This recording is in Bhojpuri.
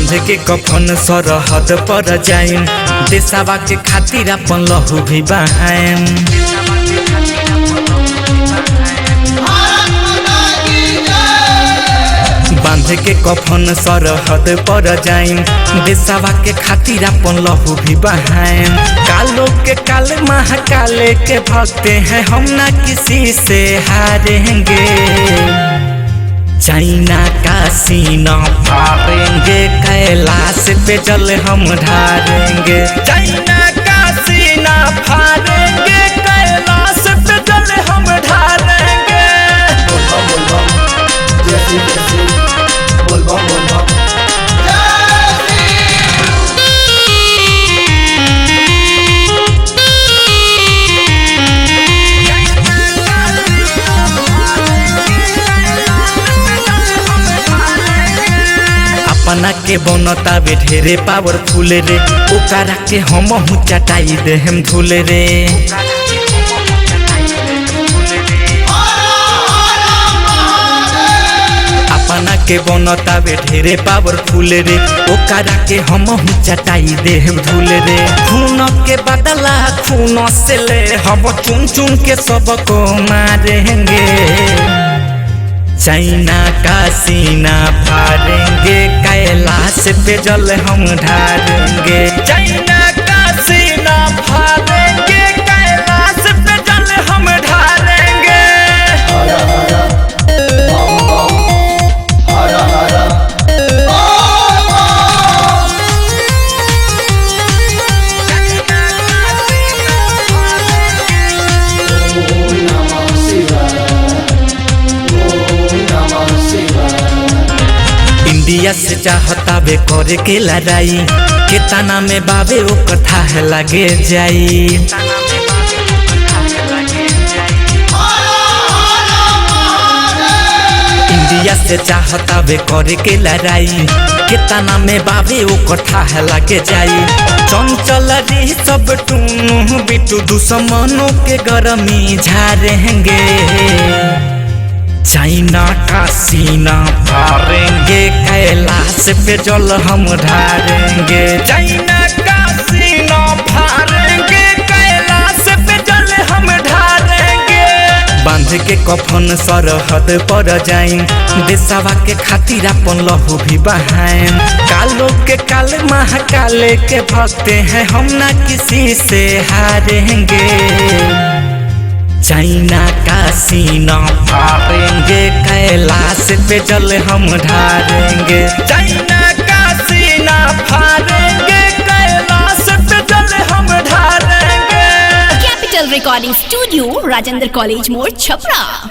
बांध के कफन सरहद पर जाइम, देशवा के खातिर अपन लहू भी बहाएम। बांध के कफन सरहद पर जाइम, देशवा के खातिर अपन लहू भी बहाएम। कालो के काल महाकाले के भक्त हैं, हम ना किसी से हारेंगे। चाइना का सीना फाड़ेंगे, कैलाश पे जल हम ढारेंगे। चाइना का सीना फाड़ेंगे, कैलाश पे जल हम ढारेंगे। अपना के बनता बे ढेरे पावरफुल रे, ओकरा के हम चटाई दे हम धूल रे। अपना के बनता बे ढेरे पावरफुल रे, ओकरा के हम चटाई दे हम धूल रे। खून के बदला खून से ले हम चुन चुन के सबको मारेंगे। चाइना का सीना फाड़ेंगे, कैलाश पे जल हम ढारेंगे। चाइना का सीना फाड़ेंगे, कैलाश पे जल हम ढारेंगे। इंडिया से चाहता बे करे के लड़ाई, केतना में बाबे ओ कथा है लगे जाई। इंडिया से चाहता बे करे के लड़ाई, केतना में बाबे ओ कथा है लगे जाई। चंचल रे सब टूनू बिटू दुश्मनों के गरमी झारेंगे। चाइना का सीना फाड़ेंगे, कैलाश पे जल हम ढारेंगे। चाइना का सीना फाड़ेंगे, कैलाश पे जल हम ढारेंगे। बांध के कफन सरहद पर जाइम, देशवा के खातिर अपन लहू भी बहाएम। कालो के काल महाकाले के भक्त हैं, हम ना किसी से हारेंगे। चाइना का सीना फाड़ेंगे, कैलाश पे जल हम ढारेंगे। चाइना का सीना फाड़ेंगे, कैलाश पे जल हम ढारेंगे। Capital recording studio, Rajendra college मोड़, छपरा।